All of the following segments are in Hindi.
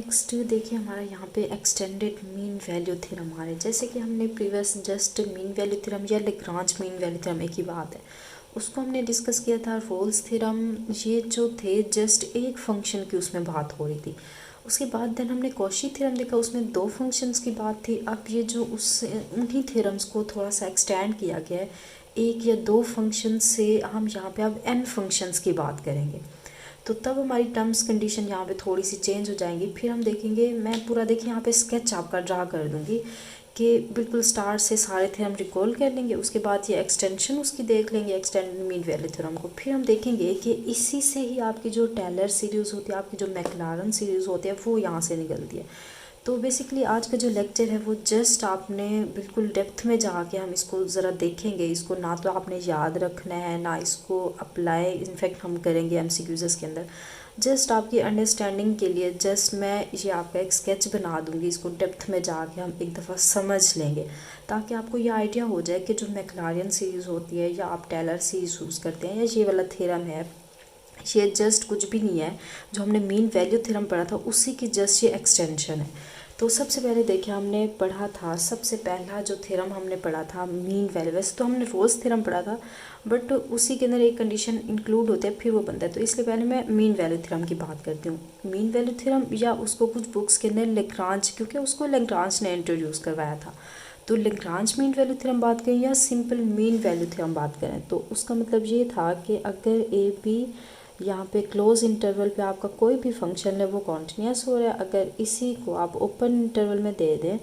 नेक्स्ट देखिए हमारा यहाँ पे एक्सटेंडेड मीन वैल्यू थ्योरम आ रहा है। जैसे कि हमने previous just mean value theorem या लेग्रांज मीन वैल्यू थ्योरम एक ही बात है, उसको हमने डिस्कस किया था। रोल्स थ्योरम ये जो थे जस्ट एक फंक्शन की उसमें बात हो रही थी। उसके बाद देन हमने कॉची थ्योरम देखा, उसमें दो फंक्शंस की बात थी। अब ये जो उस उन्हीं थ्योरम्स को थोड़ा सा एक्सटेंड किया गया है, एक या दो फंक्शन से हम यहाँ पे अब n फंक्शंस की बात करेंगे। तो तब हमारी टर्म्स कंडीशन यहाँ पे थोड़ी सी चेंज हो जाएंगी। फिर हम देखेंगे, मैं पूरा देखिए यहाँ पे स्केच आपका ड्रा कर दूँगी कि बिल्कुल स्टार्ट से सारे थ्योरम रिकॉल कर लेंगे। उसके बाद ये एक्सटेंशन उसकी देख लेंगे, एक्सटेंडेड मीन वैल्यू थ्योरम को। फिर हम देखेंगे कि इसी से ही आपकी जो टेलर सीरीज़ होती है, आपकी जो मैक्लारन सीरीज़ होती है, वो यहाँ से निकलती है। तो बेसिकली आज का जो लेक्चर है वो जस्ट आपने बिल्कुल डेप्थ में जाके हम इसको ज़रा देखेंगे। इसको ना तो आपने याद रखना है ना इसको अप्लाई इनफैक्ट हम करेंगे एमसीक्यूज़ के अंदर। जस्ट आपकी अंडरस्टैंडिंग के लिए जस्ट मैं ये आपका एक स्केच बना दूंगी, इसको डेप्थ में जाके हम एक दफ़ा समझ लेंगे ताकि आपको ये आइडिया हो जाए कि जो मैक्लारियन सीरीज़ होती है या आप टेलर सीरीज़ यूज़ करते हैं या ये वाला थ्योरम है, ये जस्ट कुछ भी नहीं है। जो हमने मीन वैल्यू थ्योरम पढ़ा था उसी की जस्ट ये एक्सटेंशन है। तो सबसे पहले देखिए हमने पढ़ा था, सबसे पहला जो थ्योरम हमने पढ़ा था मीन वैल्यू। वैसे तो हमने रोल्स थ्योरम पढ़ा था बट उसी के अंदर एक कंडीशन इंक्लूड होते हैं फिर वो बनता है। तो इसलिए पहले मैं मीन वैल्यू थ्योरम की बात करती हूँ। मीन वैल्यू थ्योरम या उसको कुछ बुक्स के अंदर लेग्रांज, क्योंकि उसको लेग्रांज ने इंट्रोड्यूस करवाया था। तो लेग्रांज मीन वैल्यू थ्योरम बात करें या सिंपल मीन वैल्यू थ्योरम बात करें, तो उसका मतलब ये था कि अगर ए बी यहाँ पे क्लोज इंटरवल पे आपका कोई भी फंक्शन है वो कॉन्टीन्यूस हो रहा है, अगर इसी को आप ओपन इंटरवल में दे दें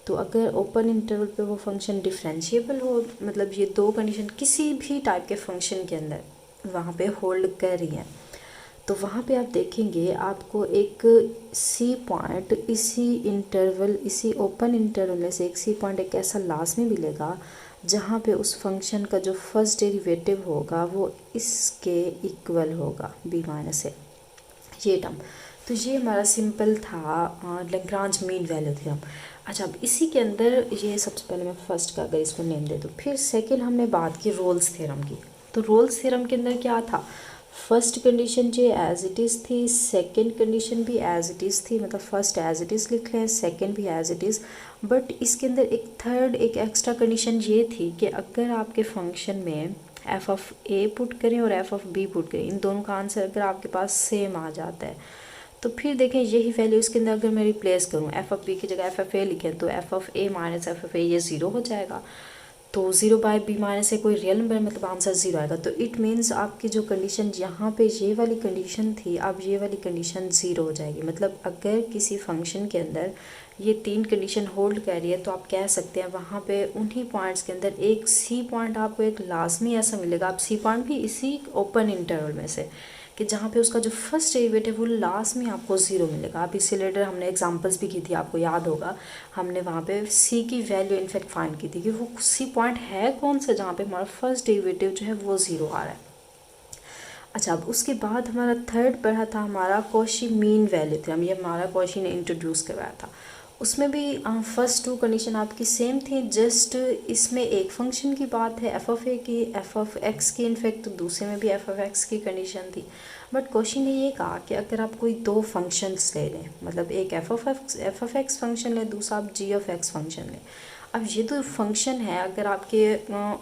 तो अगर ओपन इंटरवल पे वो फंक्शन डिफरेंशिएबल हो, मतलब ये दो कंडीशन किसी भी टाइप के फंक्शन के अंदर वहाँ पे होल्ड कर रही हैं, तो वहाँ पे आप देखेंगे आपको एक सी पॉइंट इसी इंटरवल, इसी ओपन इंटरवल में से एक सी पॉइंट एक ऐसा लाजमी मिलेगा जहाँ पे उस फंक्शन का जो फर्स्ट डेरिवेटिव होगा वो इसके इक्वल होगा b माइनस ए, ये टर्म। तो ये हमारा सिंपल था लेग्रांज मीन वैल्यू थ्योरम। अच्छा, अब इसी के अंदर ये सबसे पहले मैं फर्स्ट का अगर इसको नेम दे दूँ, फिर सेकेंड हमने बात की रोल्स थ्योरम की। तो रोल्स थ्योरम के अंदर क्या था, फर्स्ट कंडीशन जो एज इट इज़ थी, सेकंड कंडीशन भी एज इट इज़ थी, मतलब फर्स्ट एज इट इज़ लिख लें, सेकंड भी एज इट इज़। बट इसके अंदर एक थर्ड एक एक्स्ट्रा कंडीशन ये थी कि अगर आपके फंक्शन में एफ ऑफ ए पुट करें और एफ ऑफ बी पुट करें, इन दोनों का आंसर अगर आपके पास सेम आ जाता है तो फिर देखें यही वैल्यू इसके अंदर अगर मैं रिप्लेस करूँ, एफ ऑफ बी की जगह एफ ऑफ ए लिखें तो F of A minus F of A ये ज़ीरो हो जाएगा। तो 0 बाई बी माइनस ए कोई रियल नंबर, मतलब आंसर 0 आएगा। तो इट मीन्स आपकी जो कंडीशन यहाँ पे ये वाली कंडीशन थी, अब ये वाली कंडीशन 0 हो जाएगी। मतलब अगर किसी फंक्शन के अंदर ये तीन कंडीशन होल्ड कर रही है तो आप कह सकते हैं वहाँ पे उन्हीं पॉइंट्स के अंदर एक सी पॉइंट आपको एक लाजमी ऐसा मिलेगा। आप सी पॉइंट भी इसी ओपन इंटरवल में से कि जहाँ पे उसका जो फर्स्ट डेरिवेटिव वो लास्ट में आपको 0 मिलेगा। अब इससे रिलेटेड हमने एग्जांपल्स भी की थी, आपको याद होगा हमने वहाँ पे सी की वैल्यू इनफैक्ट फाइंड की थी कि वो सी पॉइंट है कौन सा जहाँ पे हमारा फर्स्ट डेरिवेटिव जो है वो 0 आ रहा है। अच्छा, अब उसके बाद हमारा थर्ड पढ़ा था हमारा कॉची मीन वैल्यू थ्योरम, ये हमारा कॉची ने इंट्रोड्यूस करवाया था। उसमें भी फर्स्ट टू कंडीशन आपकी सेम थी, जस्ट इसमें एक फंक्शन की बात है एफ ऑफ ए की, एफ ऑफ एक्स की, इनफैक्ट दूसरे में भी एफ ऑफ एक्स की कंडीशन थी। बट क्वेश्चन ने ये कहा कि अगर आप कोई दो फंक्शंस ले लें, मतलब एक एफ ऑफ एक्स फंक्शन लें, दूसरा आप जी ऑफ एक्स फंक्शन लें। अब ये तो फंक्शन है, अगर आपके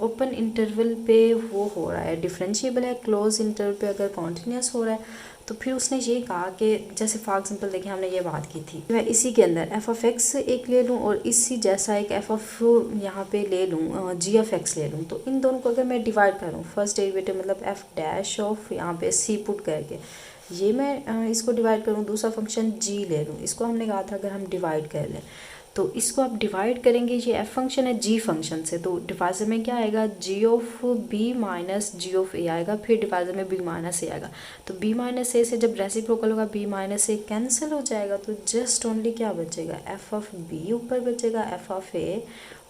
ओपन इंटरवल पे वो हो रहा है डिफरेंशिएबल है, क्लोज इंटरवल पे अगर कॉन्टीन्यूस हो रहा है, तो फिर उसने ये कहा कि जैसे फॉर एग्जांपल देखिए हमने ये बात की थी, मैं इसी के अंदर एफ ऑफ एक्स एक ले लूँ और इसी जैसा एक एफ ऑफ यहाँ पे ले लूँ जी ऑफ एक्स ले लूँ, तो इन दोनों को अगर मैं डिवाइड करूँ, फर्स्ट डेरिवेटिव मतलब एफ डैश ऑफ यहाँ पे सी पुट करके ये मैं इसको डिवाइड करूँ, दूसरा फंक्शन जी ले लूँ, इसको हमने कहा था अगर हम डिवाइड कर लें तो इसको आप डिवाइड करेंगे, ये एफ फंक्शन है जी फंक्शन से, तो डिवाइजर में क्या आएगा, G of B minus G of A आएगा, फिर डिवाइजर में बी माइनस ए आएगा। तो बी माइनस ए से जब रेसिप्रोकल होगा बी माइनस ए कैंसिल हो जाएगा, तो जस्ट ओनली क्या बचेगा, एफ ऑफ बी ऊपर बचेगा एफ ऑफ ए,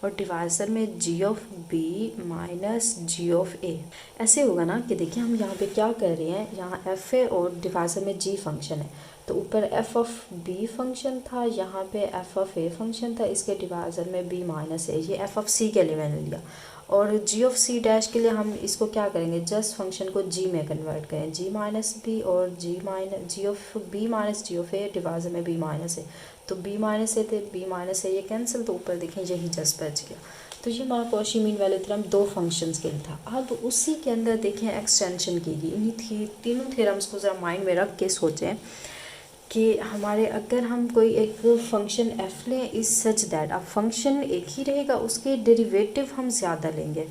और डिवाइजर में G of B minus G of A. ऐसे होगा ना कि देखिए हम यहाँ पे क्या कर रहे हैं, यहाँ एफ ए और डिवाइजर में जी फंक्शन है, तो ऊपर एफ ऑफ बी फंक्शन था, यहाँ पे एफ ऑफ ए फंक्शन था, इसके डिवाइजर में बी माइनस ए, ये एफ ऑफ सी के लिए मैंने लिया, और जी ऑफ सी डैश के लिए हम इसको क्या करेंगे, जस्ट फंक्शन को जी में कन्वर्ट करें, जी माइनस बी और G of B minus G of A divisor में बी माइनस ए, तो बी माइनस ए थे, बी माइनस ए ये कैंसिल, तो ऊपर देखें यही जस्ट बच गया। तो ये हमारा कॉची मीन वैल्यू थ्योरम दो फंक्शंस के लिए था। अब उसी के अंदर देखें एक्सटेंशन की गई, इन्हीं तीनों थ्योरम्स को ज़रा माइंड में रख के सोचें कि हमारे अगर हम कोई एक फंक्शन एफ लें इज सच दैट, अब फंक्शन एक ही रहेगा, उसके डेरिवेटिव हम ज़्यादा लेंगे।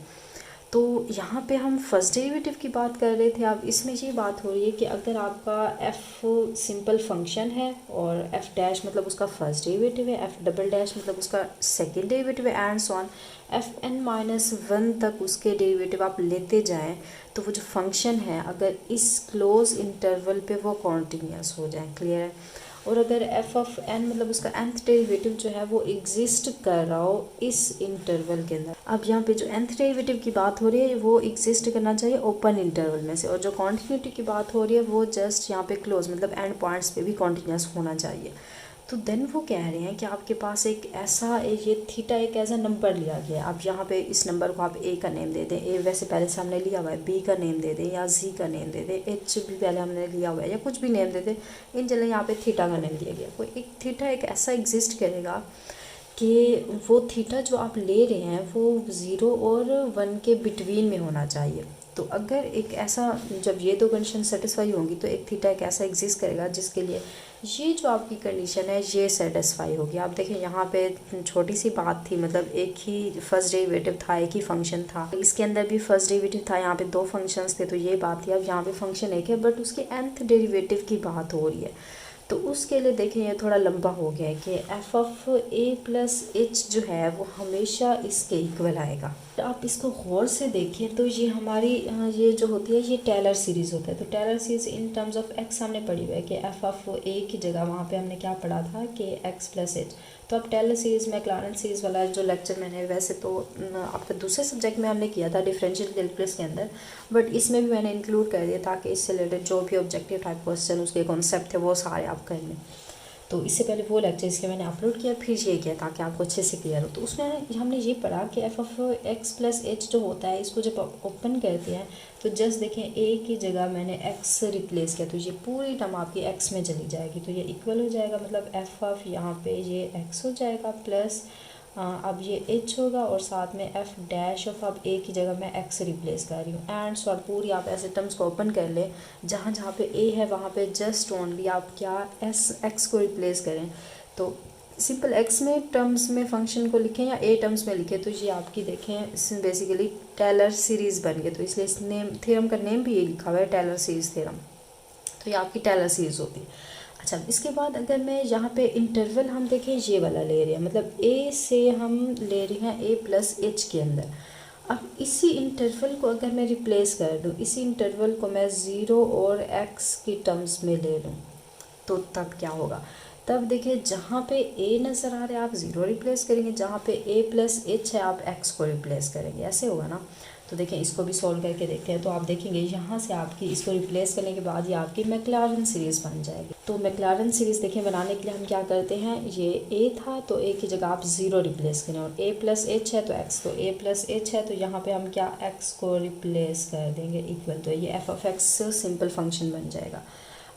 तो यहाँ पे हम फर्स्ट डेरिवेटिव की बात कर रहे थे, अब इसमें ये बात हो रही है कि अगर आपका एफ सिंपल फंक्शन है और एफ डैश मतलब उसका फर्स्ट डेरिवेटिव है, एफ डबल डैश मतलब उसका सेकंड डेरिवेटिव है, and so on f n minus one तक उसके डेरिवेटिव आप लेते जाएं, तो वो जो फंक्शन है अगर इस क्लोज इंटरवल पे वो कॉन्टीन्यूस हो जाए, क्लियर है। और अगर एफ ऑफ एन मतलब उसका nth डेरिवेटिव जो है वो एग्जिस्ट कर रहा हो इस इंटरवल के अंदर, अब यहाँ पे जो nth डेरिवेटिव की बात हो रही है वो एग्जिस्ट करना चाहिए ओपन इंटरवल में से, और जो कॉन्टीन्यूटी की बात हो रही है वो जस्ट यहाँ पे क्लोज मतलब एंड पॉइंट्स पे भी कॉन्टीन्यूस होना चाहिए। तो देन वो कह रहे हैं कि आपके पास एक ऐसा ये थीटा एक ऐसा नंबर लिया गया है, अब यहाँ पे इस नंबर को आप ए का नेम दे दें, ए वैसे पहले से हमने लिया हुआ है, बी का नेम दे दें या जी का नेम दे दें, एच भी पहले हमने लिया हुआ है, या कुछ भी नेम दे दें, इन जनरल यहाँ पे थीटा का नेम दिया गया। कोई एक थीटा एक ऐसा एग्जिस्ट करेगा कि वो थीटा जो आप ले रहे हैं वो 0 और 1 के बिटवीन में होना चाहिए। तो अगर एक ऐसा जब ये दो कंडीशन सेटिस्फाई होंगी तो एक थीटा एक ऐसा एग्जिस्ट करेगा जिसके लिए ये जो आपकी कंडीशन है ये सेटिस्फाई होगी। आप देखें यहाँ पे छोटी सी बात थी, मतलब एक ही फर्स्ट डेरिवेटिव था, एक ही फंक्शन था, इसके अंदर भी फर्स्ट डेरिवेटिव था, यहाँ पे दो फंक्शंस थे, तो ये बात थी। अब यहाँ पे फंक्शन एक है बट उसके nth डेरिवेटिव की बात हो रही है, तो उसके लिए देखें ये थोड़ा लंबा हो गया है कि F of A plus H जो है वो हमेशा इसके इक्वल आएगा। तो आप इसको गौर से देखें तो ये हमारी ये जो होती है ये टेलर सीरीज़ होता है। तो Taylor series in terms of x हमने पढ़ी हुई है कि एफ ऑफ ए की जगह वहाँ पे हमने क्या पढ़ा था कि एक्स प्लस एच। तो अब टेलर सीरीज़ मैक्लॉरेन सीरीज़ वाला जो लेक्चर मैंने वैसे तो आपके दूसरे सब्जेक्ट में हमने किया था डिफरेंशियल कैलकुलस के अंदर, बट इसमें भी मैंने इंक्लूड कर दिया ताकि इससे रिलेटेड जो भी ऑब्जेक्टिव टाइप क्वेश्चन उसके कॉन्सेप्ट थे वो सारे आप कर लें। तो इससे पहले वो लेक्चर इसके मैंने अपलोड किया, फिर ये किया ताकि आपको अच्छे से क्लियर हो। तो उसमें हमने ये पढ़ा कि F of x plus H जो होता है इसको जब आप ओपन करते हैं तो जस्ट देखें ए की जगह मैंने एक्स रिप्लेस किया, तो ये पूरी टर्म आपकी एक्स में चली जाएगी, तो ये इक्वल हो जाएगा, मतलब एफ ऑफ यहाँ पे ये एक्स हो जाएगा प्लस अब ये एच होगा और साथ में एफ डैश ऑफ अब ए की जगह मैं एक्स रिप्लेस कर रही हूँ। एंड सॉरी पूरी आप ऐसे टर्म्स को ओपन कर ले, जहाँ जहाँ पे ए है वहाँ पे जस्ट ओनली आप क्या एक्स को रिप्लेस करें। तो सिंपल एक्स में टर्म्स में फंक्शन को लिखें या ए टर्म्स में लिखें, तो ये आपकी देखें इसमें बेसिकली टेलर सीरीज़ बन गई। तो इसलिए इस नेम थ्योरम का नेम भी ये लिखा हुआ है टेलर सीरीज़ थ्योरम, तो ये आपकी टेलर सीरीज़ होती है। अच्छा, इसके बाद अगर मैं यहाँ पे इंटरवल हम देखें ये वाला ले रहे हैं, मतलब ए से हम ले रहे हैं ए प्लस एच के अंदर। अब इसी इंटरवल को अगर मैं रिप्लेस कर दूँ, इसी इंटरवल को मैं 0 और x की टर्म्स में ले लूँ, तो तब क्या होगा, तब देखिए जहाँ पे a नज़र आ रहा है आप 0 रिप्लेस करेंगे, जहाँ पे a प्लस एच है आप x को रिप्लेस करेंगे, ऐसे होगा ना। तो देखें इसको भी सॉल्व करके देखते हैं। तो आप देखेंगे यहाँ से आपकी इसको रिप्लेस करने के बाद ये आपकी मैक्लॉरेन सीरीज़ बन जाएगी। तो मैक्लॉरेन सीरीज़ देखें बनाने के लिए हम क्या करते हैं, ये a था तो a की जगह आप 0 रिप्लेस करें, और a प्लस एच है तो x, तो a प्लस एच है तो यहाँ पे हम क्या x को रिप्लेस कर देंगे इक्वल, तो ये f of x simple function बन जाएगा।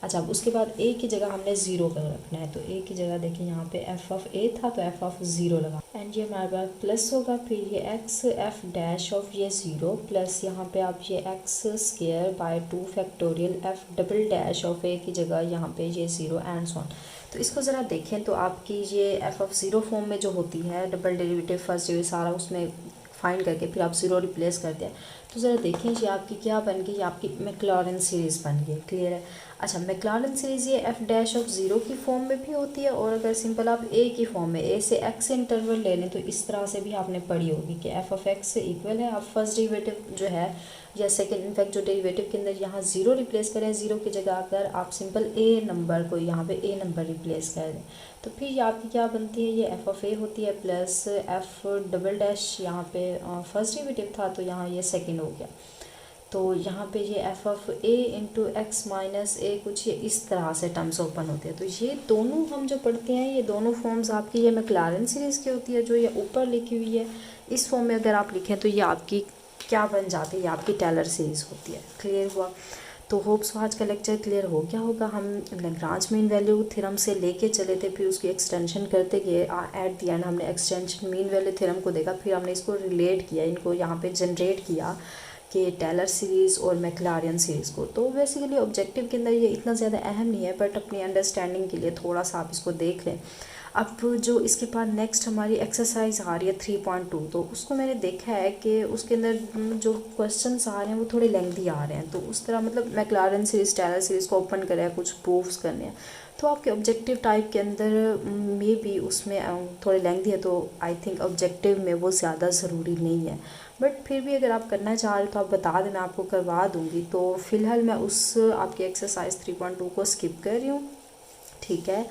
अच्छा, अब उसके बाद a की जगह हमने 0 कर रखना है, तो a की जगह देखिए यहाँ पे f ऑफ a था तो f ऑफ 0 लगा, एंड ये हमारे पास प्लस होगा, फिर ये x f डैश ऑफ ये 0 प्लस यहाँ पे आप ये x square by 2 factorial f double dash of a की जगह यहाँ पे ये 0 एंड सो ऑन। तो इसको ज़रा देखें तो आपकी ये f ऑफ 0 फॉर्म में जो होती है डबल डेरिवेटिव फर्स्ट डेरिवेटिव सारा उसमें फाइंड करके फिर आप 0 रिप्लेस कर दिया, तो ज़रा देखें ये आपकी क्या बन गई, आपकी मैक्लॉरेन सीरीज़ बन गई, क्लियर है। अच्छा, मैक्लॉरेन सीरीज़ ये एफ डैश ऑफ 0 की फॉर्म में भी होती है, और अगर सिंपल आप ए की फॉर्म में ए से एक्स इंटरवल ले लें तो इस तरह से भी आपने पढ़ी होगी कि एफ ऑफ एक्स से इक्वल है। आप फर्स्ट डेरिवेटिव जो है या सेकंड इनफैक्ट जो डेरिवेटिव के अंदर यहाँ 0 रिप्लेस करें, 0 की जगह अगर आप सिंपल ए नंबर को यहाँ पे ए नंबर रिप्लेस कर दें, तो फिर ये आपकी क्या बनती है, ये एफ ऑफ ए होती है प्लस एफ डबल डैश यहाँ पे फर्स्ट डेरिवेटिव था तो यहाँ ये सेकेंड हो गया। तो यहाँ पे ये F of A into x minus A कुछ ये इस तरह से टर्म्स ओपन होते हैं। तो ये दोनों हम जो पढ़ते हैं ये दोनों फॉर्म्स आपकी ये मैक्लॉरेन सीरीज़ की होती है जो ये ऊपर लिखी हुई है। इस फॉर्म में अगर आप लिखें तो ये आपकी क्या बन जाती है, ये आपकी टेलर सीरीज़ होती है। क्लियर हुआ? तो होप्स आज का लेक्चर क्लियर हो गया होगा। हम लैग्रांज मीन वैल्यू थ्योरम से लेके चले थे, फिर उसकी एक्सटेंशन करते गए। एट द एंड हमने एक्सटेंशन मीन वैल्यू थ्योरम को देखा, फिर हमने इसको रिलेट किया, इनको यहाँ पे जनरेट किया कि टेलर सीरीज़ और मैक्लॉरिन सीरीज़ को। तो बेसिकली ऑब्जेक्टिव के अंदर ये इतना ज़्यादा अहम नहीं है, बट अपनी अंडरस्टैंडिंग के लिए थोड़ा सा आप इसको देख लें। अब जो इसके बाद नेक्स्ट हमारी एक्सरसाइज आ रही है 3.2, तो उसको मैंने देखा है कि उसके अंदर जो क्वेश्चंस आ रहे हैं वो थोड़े लेंथी आ रहे हैं। तो उस तरह मतलब मैक्लॉरिन सीरीज़ टेलर सीरीज़ को ओपन करें, कुछ प्रूफ्स करने हैं, तो आपके ऑब्जेक्टिव टाइप के अंदर में भी उसमें थोड़े लेंथी है। तो आई थिंक ऑब्जेक्टिव में वो ज़्यादा ज़रूरी नहीं है, बट फिर भी अगर आप करना चाह रहे हो तो आप बता देना, आपको करवा दूँगी। तो फ़िलहाल मैं उस आपकी एक्सरसाइज 3.2 को स्किप कर रही हूँ, ठीक है।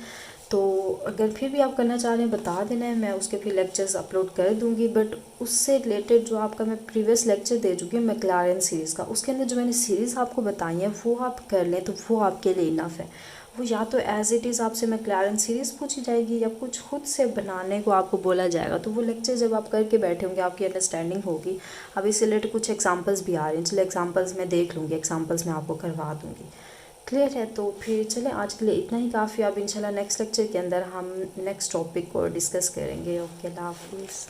तो अगर फिर भी आप करना चाह रहे हैं बता देना है, मैं उसके फिर लेक्चर्स अपलोड कर दूंगी। बट उससे रिलेटेड जो आपका मैं प्रीवियस लेक्चर दे चुकी हूँ मैक्लॉरिन सीरीज़ का, उसके अंदर जो मैंने सीरीज़ आपको बताई है वो आप कर लें तो वो आपके लिए इनफ है। वो या तो एज इट इज़ आपसे मैक्लॉरिन सीरीज़ पूछी जाएगी या कुछ खुद से बनाने को आपको बोला जाएगा। तो वो लेक्चर जब आप करके बैठे होंगे आपकी अंडरस्टैंडिंग होगी। अब इससे रिलेटेड कुछ एग्जाम्पल्स भी आ रहे हैं, चलिए एग्जाम्पल्स मैं देख लूँगी, एग्जाम्पल्स मैं आपको करवा दूँगी। क्लियर है? तो फिर चलें आज के लिए इतना ही काफ़ी। अब इंशाल्लाह नेक्स्ट लेक्चर के अंदर हम नेक्स्ट टॉपिक को डिस्कस करेंगे। ओके, अल्लाह हाफिज़।